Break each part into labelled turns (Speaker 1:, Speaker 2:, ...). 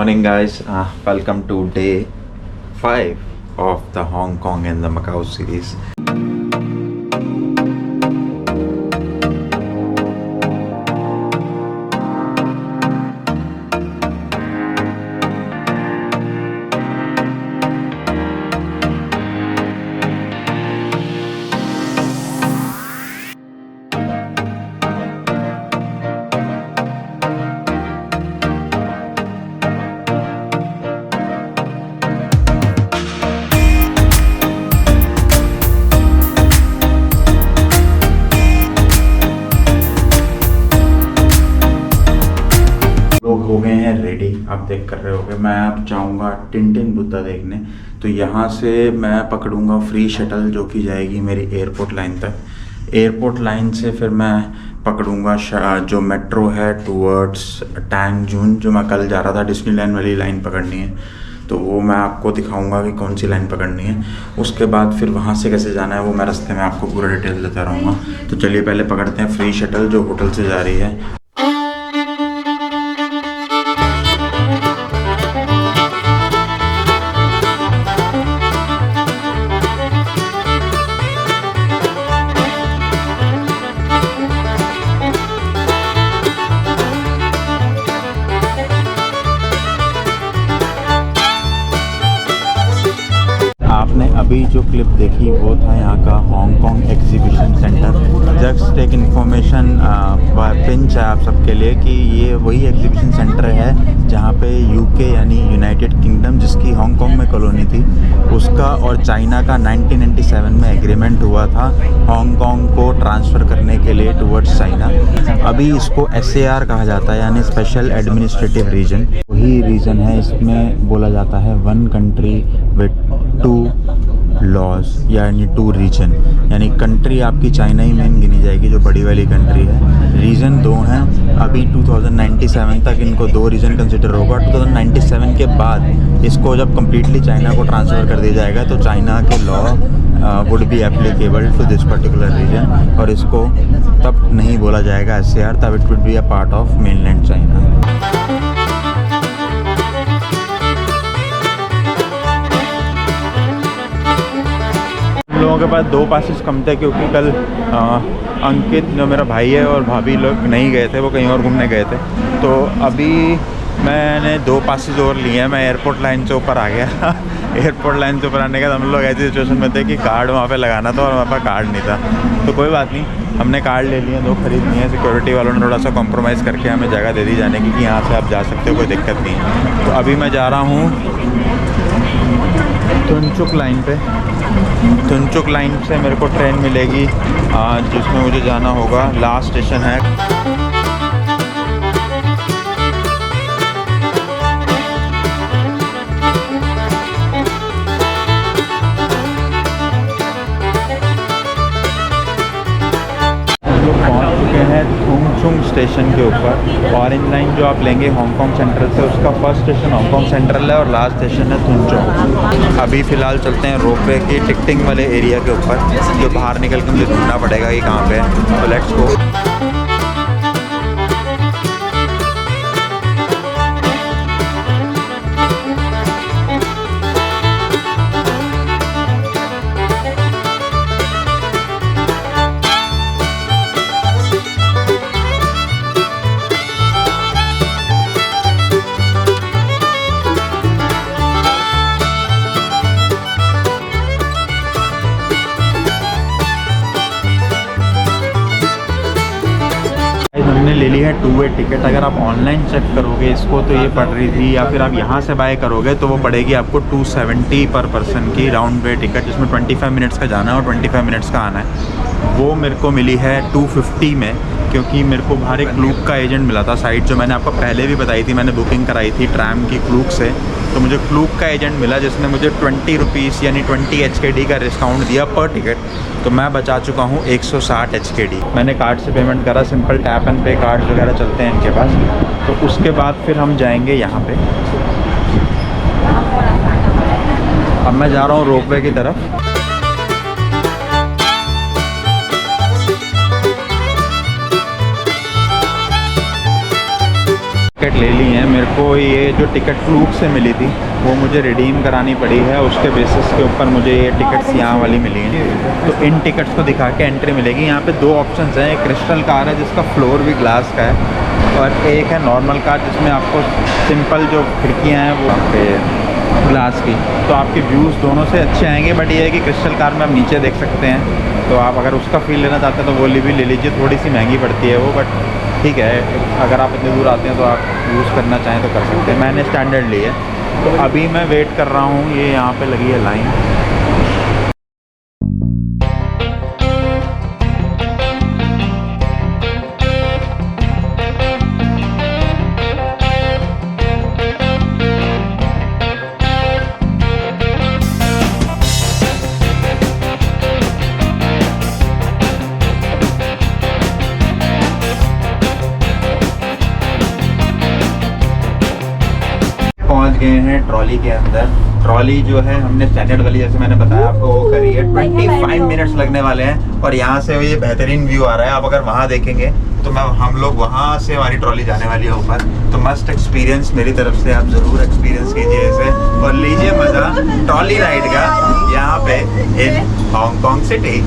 Speaker 1: morning, guys. Welcome to day 5 of the Hong Kong and the Macau series. लोग हो गए हैं ready. आप देख कर रहे होगे, मैं अब जाऊंगा टिनटिन बुद्धा देखने। तो यहाँ से मैं पकड़ूंगा फ्री शटल जो कि जाएगी मेरी एयरपोर्ट लाइन तक। एयरपोर्ट लाइन से फिर मैं पकड़ूंगा जो मेट्रो है टूवर्ड्स टैंग जून, जो मैं कल जा रहा था डिज्नीलैंड वाली लाइन पकड़नी है। तो वो मैं आपको दिखाऊंगा कि कौन सी लाइन पकड़नी है। उसके बाद फिर वहाँ से कैसे जाना है वो मैं रास्ते में आपको पूरा डिटेल देता रहूँगा। तो चलिए पहले पकड़ते हैं फ्री शटल जो होटल से जा रही है। आपने अभी जो क्लिप देखी वो था यहाँ का हांगकांग एग्जीबिशन सेंटर। जस्ट एक इन्फॉर्मेशन पिंच है आप सबके लिए कि ये वही एग्जीबिशन सेंटर है जहाँ पे यूके यानी यूनाइटेड किंगडम, जिसकी हांगकांग में कॉलोनी थी, उसका और चाइना का 1997 में एग्रीमेंट हुआ था हांगकांग को ट्रांसफ़र करने के लिए टुवर्ड्स चाइना। अभी इसको SAR कहा जाता है, यानी स्पेशल एडमिनिस्ट्रेटिव रीजन। वही रीजन है, इसमें बोला जाता है one country with two laws, यानी टू रीजन। यानी कंट्री आपकी चाइना ही मेन गिनी जाएगी जो बड़ी वाली कंट्री है। रीजन दो हैं। अभी 2097 तक इनको दो रीजन कंसिडर होगा। 2097 के बाद इसको जब कम्प्लीटली चाइना को ट्रांसफ़र कर दिया जाएगा तो चाइना के law would be applicable to this particular region, और इसको तब नहीं बोला जाएगा SAR, तब it would be a part of mainland China. लोगों के पास 2 पासेस कम थे क्योंकि कल अंकित जो मेरा भाई है और भाभी लोग नहीं गए थे, वो कहीं और घूमने गए थे। तो अभी मैंने 2 पासेस और लिए हैं। मैं एयरपोर्ट लाइन से ऊपर आ गया। एयरपोर्ट लाइन से ऊपर आने के बाद हम लोग ऐसी सिचुएशन में थे कि कार्ड वहाँ पे लगाना था और हमारे पास कार्ड नहीं था। तो कोई बात नहीं, हमने कार्ड ले लिए, 2 खरीद लिए। सिक्योरिटी वालों ने थोड़ा सा कॉम्प्रोमाइज़ करके हमें जगह दे दी जाने की कि यहाँ से आप जा सकते हो, कोई दिक्कत नहीं है। तो अभी मैं जा रहा हूँ तुनचुक लाइन पे। तुनचुक लाइन से मेरे को ट्रेन मिलेगी जिसमें मुझे जाना होगा, लास्ट स्टेशन है थुंगचुंग स्टेशन के ऊपर। ऑरेंज लाइन जो आप लेंगे हांगकांग सेंट्रल से, उसका फर्स्ट स्टेशन हांगकांग सेंट्रल है और लास्ट स्टेशन है थुंगचुंग। अभी फ़िलहाल चलते हैं रोपवे की टिकटिंग वाले एरिया के ऊपर, जो बाहर निकल के मुझे ढूंढना पड़ेगा कि कहाँ पे है। तो लेट्स गो। ले ली है 2-वे टिकट। अगर आप ऑनलाइन चेक करोगे इसको तो ये पड़ रही थी, या फिर आप यहाँ से बाय करोगे तो वो पड़ेगी आपको 270 पर पर्सन की राउंड वे टिकट, जिसमें 25 मिनट्स का जाना है और 25 मिनट्स का आना है। वो मेरे को मिली है 250 में, क्योंकि मेरे को बाहर एक क्लूक का एजेंट मिला था। साइट जो मैंने आपको पहले भी बताई थी, मैंने बुकिंग कराई थी ट्रैम की क्लूक से। तो मुझे क्लूक का एजेंट मिला जिसने मुझे 20 रुपीज़ यानी 20 HKD का डिस्काउंट दिया पर टिकट। तो मैं बचा चुका हूँ 160 HKD। मैंने कार्ड से पेमेंट करा, सिंपल टैप एंड पे कार्ड वगैरह चलते हैं इनके पास। तो उसके बाद फिर हम जाएंगे यहाँ पे। अब मैं जा रहा हूँ रोपवे की तरफ। ले ली हैं। मेरे को ये जो टिकट फ्लूक से मिली थी वो मुझे रिडीम करानी पड़ी है, उसके बेसिस के ऊपर मुझे ये टिकट्स यहाँ वाली मिली हैं। तो इन टिकट्स को दिखा के एंट्री मिलेगी। यहाँ पे दो ऑप्शंस हैं, एक क्रिस्टल कार है जिसका फ्लोर भी ग्लास का है, और एक है नॉर्मल कार जिसमें आपको सिंपल जो खिड़कियाँ हैं वो यहाँ पे ग्लास की। तो आपके व्यूज़ दोनों से अच्छे आएंगे, बट ये है कि क्रिस्टल कार में आप नीचे देख सकते हैं, तो आप अगर उसका फील लेना चाहते हैं तो वो भी ले लीजिए। थोड़ी सी महंगी पड़ती है वो, बट ठीक है, अगर आप इतने दूर आते हैं तो आप यूज़ करना चाहें तो कर सकते हैं। मैंने स्टैंडर्ड ली है। तो अभी मैं वेट कर रहा हूँ, ये यहाँ पे लगी है लाइन। पहुंच गए हैं ट्रॉली के अंदर। ट्रॉली जो है हमने स्टैंडर्ड वाली, जैसे मैंने बताया आपको, वो करी है। 25 मिनट्स लगने वाले हैं और यहाँ से ये बेहतरीन व्यू आ रहा है। आप अगर वहाँ देखेंगे तो हम लोग वहाँ से हमारी ट्रॉली जाने वाली है ऊपर। तो मस्ट एक्सपीरियंस मेरी तरफ से आप ज़रूर एक्सपीरियंस कीजिए इसे और लीजिए मज़ा ट्रॉली राइड का यहाँ पे इन हांगकांग सिटी।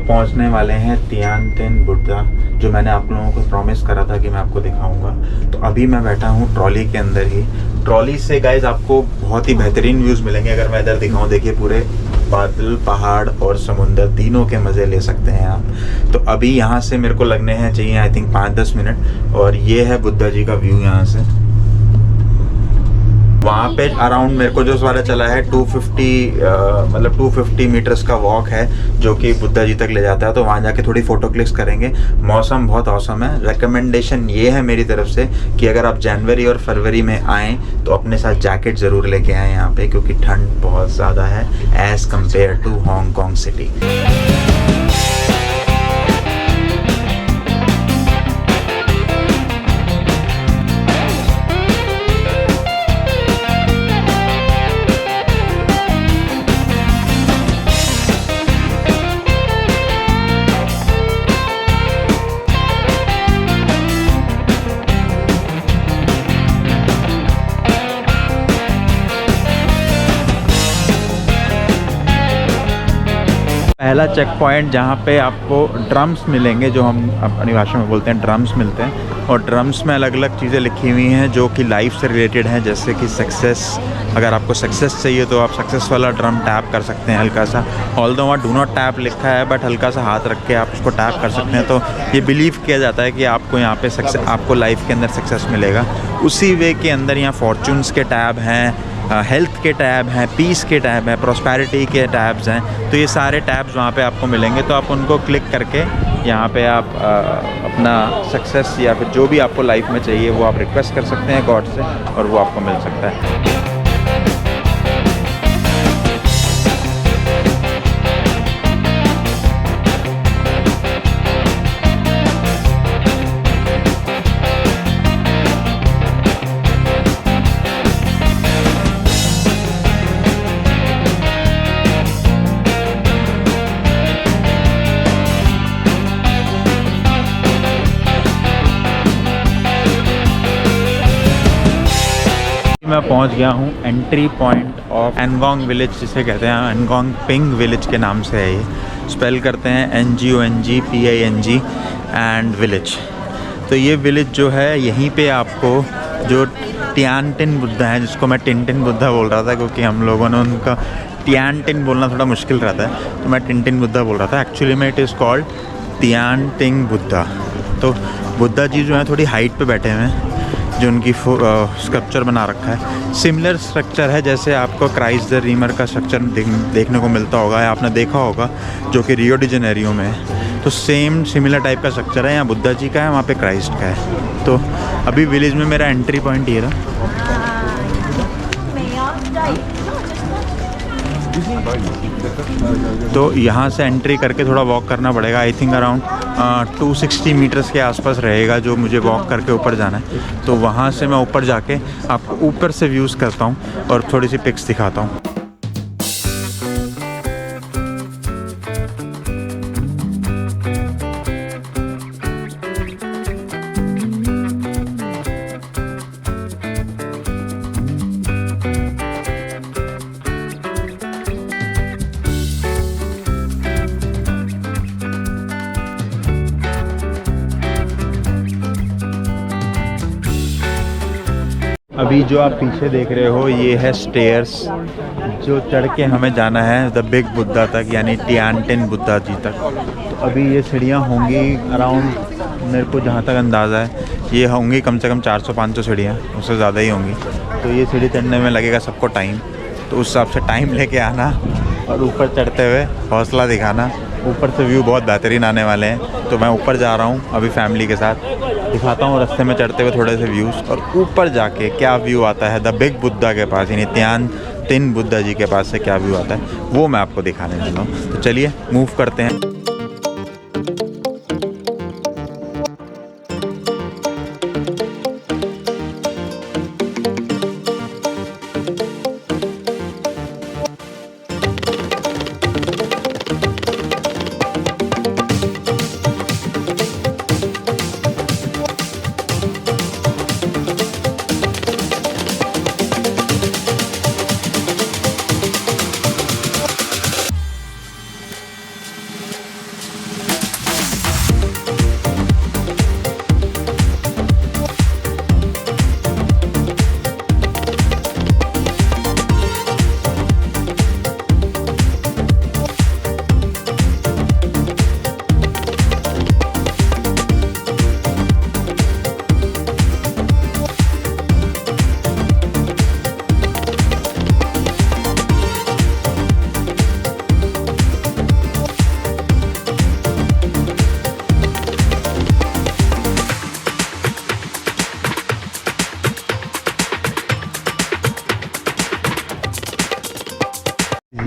Speaker 1: पहुंचने वाले हैं तियान तिन बुद्धा, जो मैंने आप लोगों को प्रॉमिस करा था कि मैं आपको दिखाऊंगा। तो अभी मैं बैठा हूं ट्रॉली के अंदर ही। ट्रॉली से गाइज आपको बहुत ही बेहतरीन व्यूज़ मिलेंगे। अगर मैं इधर दिखाऊं, देखिए पूरे बादल, पहाड़ और समुंदर तीनों के मज़े ले सकते हैं आप। तो अभी यहाँ से मेरे को लगने हैं चाहिए आई थिंक 5-10 मिनट, और ये है बुद्धा जी का व्यू यहाँ से। वहाँ पे अराउंड मेरे को जो वाला चला है 250 मीटर्स का वॉक है जो कि बुद्धा जी तक ले जाता है। तो वहाँ जाके थोड़ी फ़ोटो क्लिक्स करेंगे। मौसम बहुत औसम है। रिकमेंडेशन ये है मेरी तरफ से कि अगर आप जनवरी और फरवरी में आएँ तो अपने साथ जैकेट ज़रूर लेके आएँ यहाँ पे, क्योंकि ठंड बहुत ज़्यादा है as compare to Hong Kong city. पहला चेक पॉइंट जहाँ पे आपको ड्रम्स मिलेंगे, जो हम अपनी भाषा में बोलते हैं ड्रम्स मिलते हैं। और ड्रम्स में अलग अलग चीज़ें लिखी हुई हैं जो कि लाइफ से रिलेटेड हैं, जैसे कि सक्सेस। अगर आपको सक्सेस चाहिए तो आप सक्सेस वाला ड्रम टैप कर सकते हैं हल्का सा। ऑल्दो वहाँ डू नॉट टैप लिखा है, बट हल्का सा हाथ रख के आप उसको टैप कर सकते हैं। तो ये बिलीव किया जाता है कि आपको यहाँ पे आपको लाइफ के अंदर सक्सेस मिलेगा। उसी वे के अंदर यहाँ फॉर्चून्स के टैब हैं, हेल्थ के टैब हैं, पीस के टैब हैं, प्रॉस्पेरिटी के टैब्स हैं। तो ये सारे टैब्स वहाँ पे आपको मिलेंगे। तो आप उनको क्लिक करके यहाँ पे आप अपना सक्सेस या फिर जो भी आपको लाइफ में चाहिए वो आप रिक्वेस्ट कर सकते हैं गॉड से, और वो आपको मिल सकता है। मैं पहुंच गया हूं एंट्री पॉइंट ऑफ एनगोंग विलेज, जिसे कहते हैं एनगोंग पिंग विलेज के नाम से है। ये स्पेल करते हैं NGONG PING एंड विलेज। तो ये विलेज जो है, यहीं पे आपको जो तियान तिन बुद्धा है, जिसको मैं टिन बुद्धा बोल रहा था क्योंकि हम लोगों ने उनका तियान तिन बोलना थोड़ा मुश्किल रहता है, तो मैं टिन बुद्धा बोल रहा था। एक्चुअली में it is called Tian Tan Buddha. तो बुद्धा जी जो है थोड़ी हाइट पे बैठे हुए हैं। जो उनकी स्कल्पचर बना रखा है। सिमिलर स्ट्रक्चर है जैसे आपको क्राइस्ट द रीमर का स्ट्रक्चर देखने को मिलता होगा या आपने देखा होगा, जो कि रियो डी जेनेरियो में है। तो सेम सिमिलर टाइप का स्ट्रक्चर है, यहाँ बुद्धा जी का है, वहाँ पे क्राइस्ट का है। तो अभी विलेज में मेरा एंट्री पॉइंट ये रहा। तो यहाँ से एंट्री करके थोड़ा वॉक करना पड़ेगा। आई थिंक अराउंड 260 मीटर्स के आसपास रहेगा जो मुझे वॉक करके ऊपर जाना है। तो वहाँ से मैं ऊपर जाके आपको ऊपर से व्यूज़ करता हूँ और थोड़ी सी पिक्स दिखाता हूँ। अभी जो आप पीछे देख रहे हो ये है स्टेयर्स, जो चढ़ के हमें जाना है द बिग बुद्धा तक, यानी टियानटिन बुद्धा जी तक। तो अभी ये सीढ़ियाँ होंगी अराउंड, मेरे को जहाँ तक अंदाज़ा है ये होंगी कम से कम 400-500 सीढ़ियाँ, उससे ज़्यादा ही होंगी। तो ये सीढ़ी चढ़ने में लगेगा सबको टाइम, तो उस हिसाब से टाइम लेके आना और ऊपर चढ़ते हुए हौसला दिखाना। ऊपर से व्यू बहुत बेहतरीन आने वाले हैं। तो मैं ऊपर जा रहा हूँ अभी फैमिली के साथ, दिखाता हूँ रास्ते में चढ़ते हुए थोड़े से व्यूज़, और ऊपर जाके क्या व्यू आता है द बिग बुद्धा के पास, यानी तियानतिन बुद्धा जी के पास से क्या व्यू आता है वो मैं आपको दिखाने वाला हूँ। तो चलिए मूव करते हैं।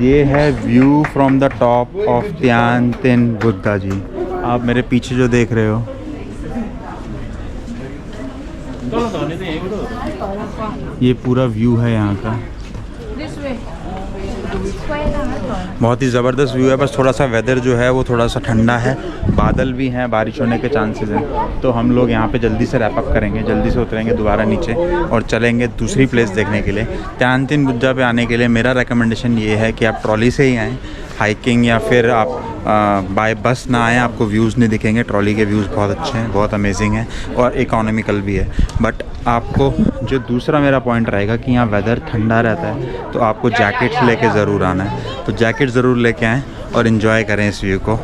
Speaker 1: ये है view from the top of Tian Tan Buddha ji. आप मेरे पीछे जो देख रहे हो ये पूरा व्यू है यहाँ का। बहुत ही ज़बरदस्त व्यू है। बस थोड़ा सा वेदर जो है वो थोड़ा सा ठंडा है, बादल भी हैं, बारिश होने के चांसेस हैं। तो हम लोग यहाँ पे जल्दी से रैप अप करेंगे, जल्दी से उतरेंगे दोबारा नीचे और चलेंगे दूसरी प्लेस देखने के लिए। तियानतिन बुद्धा पे आने के लिए मेरा रिकमेंडेशन ये है कि आप ट्रॉली से ही आएँ, हाइकिंग या फिर आप बाय बस ना आएँ, आपको व्यूज़ नहीं दिखेंगे। ट्रॉली के व्यूज़ बहुत अच्छे हैं, बहुत अमेजिंग हैं और इकोनॉमिकल भी है। बट आपको जो दूसरा मेरा पॉइंट रहेगा कि यहाँ वेदर ठंडा रहता है, तो आपको जैकेट्स लेके ज़रूर आना है। तो जैकेट ज़रूर लेके आएँ और इन्जॉय करें इस व्यू को।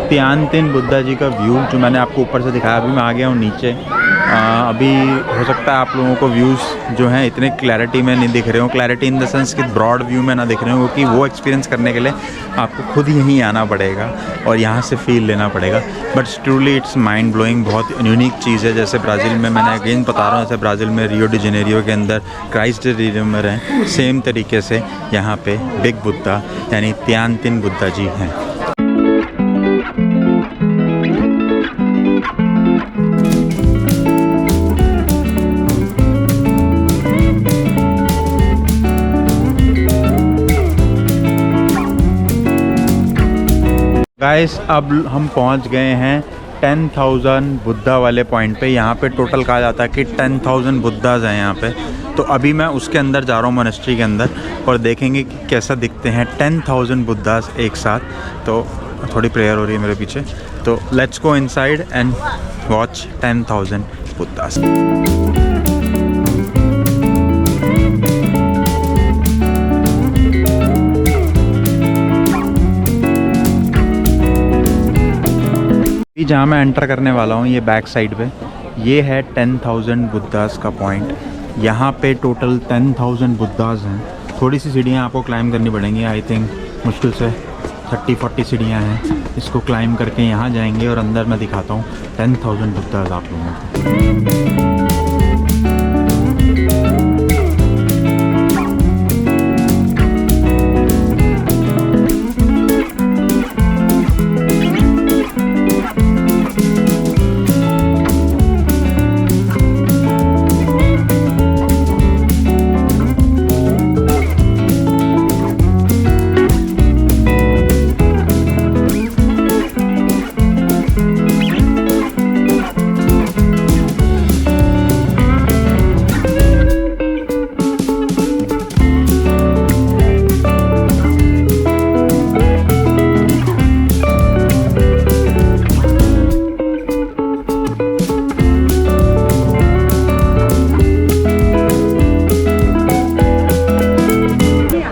Speaker 1: तियानतिन बुद्धा जी का व्यू जो मैंने आपको ऊपर से दिखाया, अभी मैं आ गया हूँ नीचे। अभी हो सकता है आप लोगों को व्यूज़ जो हैं इतने क्लैरिटी में नहीं दिख रहे हो, क्लैरिटी इन द सेंस कि ब्रॉड व्यू में ना दिख रहे हो, क्योंकि वो एक्सपीरियंस करने के लिए आपको खुद यहीं आना पड़ेगा और यहाँ से फील लेना पड़ेगा। But truly it's mind blowing, बहुत यूनिक चीज़ है। जैसे ब्राज़ील में, मैंने अगेन बता रहा हूँ, जैसे ब्राज़ील में रियो डी जेनेरियो के अंदर क्राइस्ट रिडीमर हैं, सेम तरीके से यहाँ पे बिग बुद्धा यानी तियानतिन बुद्धा जी हैं। गाइस अब हम पहुंच गए हैं 10,000 बुद्धा वाले पॉइंट पे। यहाँ पे टोटल कहा जाता है कि 10,000 बुद्धाज हैं यहाँ पे। तो अभी मैं उसके अंदर जा रहा हूँ, मोनेस्ट्री के अंदर, और देखेंगे कि कैसा दिखते हैं 10,000 बुद्धाज एक साथ। तो थोड़ी प्रेयर हो रही है मेरे पीछे, तो let's go inside and watch 10,000 Buddha's. जहाँ मैं एंटर करने वाला हूँ, ये बैक साइड पे, ये है 10,000 बुद्धास का पॉइंट। यहाँ पे टोटल 10,000 बुद्धास हैं। थोड़ी सी सीढ़ियाँ आपको क्लाइम करनी पड़ेंगी, आई थिंक मुश्किल से 30-40 सीढ़ियाँ हैं। इसको क्लाइम करके यहाँ जाएंगे और अंदर मैं दिखाता हूँ 10,000 बुद्धास आप लोगों को।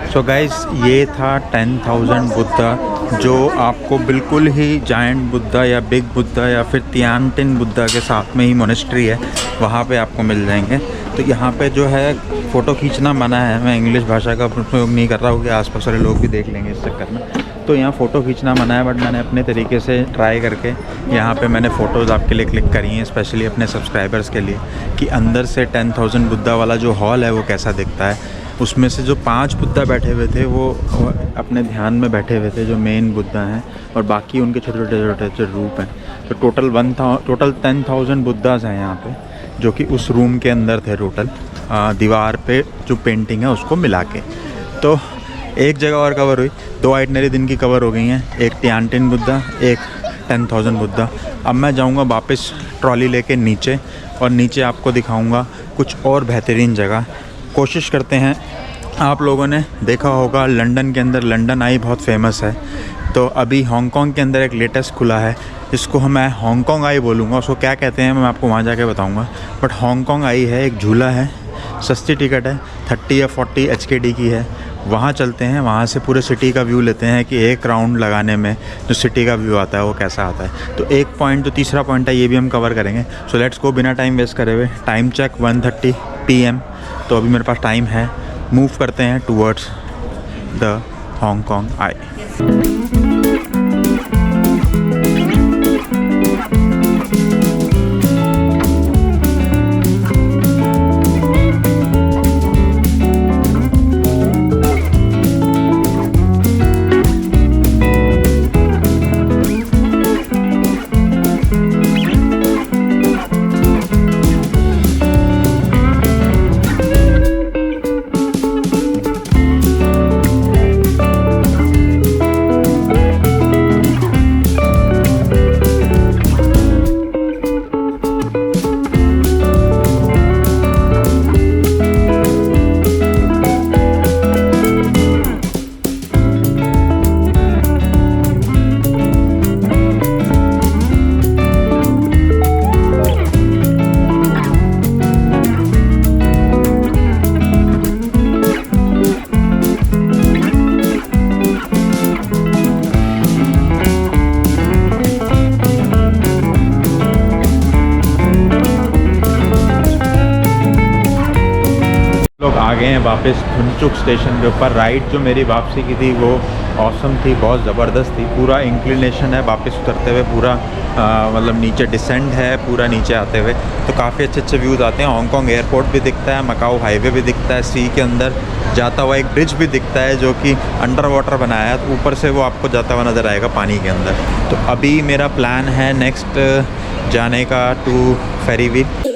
Speaker 1: सो गाइस, ये था 10,000 बुद्धा, जो आपको बिल्कुल ही जायंट बुद्धा या बिग बुद्धा या फिर तियानतिन बुद्धा के साथ में ही मोनेस्ट्री है, वहाँ पे आपको मिल जाएंगे। तो यहाँ पे जो है फ़ोटो खींचना मना है। मैं इंग्लिश भाषा का प्रयोग नहीं कर रहा हूँ कि आसपास वाले लोग भी देख लेंगे इस चक्कर में। तो यहाँ फ़ोटो खींचना मना है, बट मैंने अपने तरीके से ट्राई करके यहाँ पे मैंने फ़ोटोज़ आपके लिए क्लिक करी हैं, स्पेशली अपने सब्सक्राइबर्स के लिए, कि अंदर से 10,000 बुद्धा वाला जो हॉल है वो कैसा दिखता है। उसमें से जो 5 बुद्धा बैठे हुए थे वो अपने ध्यान में बैठे हुए थे, जो मेन बुद्धा हैं, और बाकी उनके छोटे छोटे छोटे रूप हैं। तो टोटल 10,000 बुद्धाज हैं यहाँ पे, जो कि उस रूम के अंदर थे टोटल, दीवार पे जो पेंटिंग है उसको मिला के। तो एक जगह और कवर हुई, 2 आइटनरी दिन की कवर हो गई हैं, एक तियानतिन बुद्धा, एक 10,000 बुद्धा। अब मैं जाऊँगा वापस ट्रॉली लेके नीचे, और नीचे आपको दिखाऊँगा कुछ और बेहतरीन जगह। कोशिश करते हैं। आप लोगों ने देखा होगा लंदन के अंदर लंदन आई बहुत फेमस है, तो अभी हांगकांग के अंदर एक लेटेस्ट खुला है, जिसको मैं हांगकांग आई बोलूँगा। उसको क्या कहते हैं मैं आपको वहाँ जाके बताऊँगा, बट हांगकांग आई है, एक झूला है, सस्ती टिकट है, 30 या 40 HKD की है। वहाँ चलते हैं, वहाँ से पूरे सिटी का व्यू लेते हैं कि एक राउंड लगाने में जो सिटी का व्यू आता है वो कैसा आता है। तो एक पॉइंट, जो तीसरा पॉइंट है, ये भी हम कवर करेंगे। सो लेट्स गो, बिना टाइम वेस्ट करे हुए। टाइम चेक 1:30 PM, तो अभी मेरे पास टाइम है। मूव करते हैं टूवर्ड्स द हांगकांग आई। गए हैं वापस थुनचुक स्टेशन के ऊपर। राइड जो मेरी वापसी की थी वो ऑसम थी, बहुत ज़बरदस्त थी। पूरा इंक्लिनेशन है वापस उतरते हुए, पूरा मतलब नीचे डिसेंड है पूरा नीचे आते हुए, तो काफ़ी अच्छे अच्छे व्यूज़ आते हैं। हांगकांग एयरपोर्ट भी दिखता है, मकाओ हाईवे भी दिखता है, सी के अंदर जाता हुआ एक ब्रिज भी दिखता है जो कि अंडर वाटर बनाया है, तो ऊपर से वो आपको जाता हुआ नज़र आएगा पानी के अंदर। तो अभी मेरा प्लान है नेक्स्ट जाने का टू फेरीवील।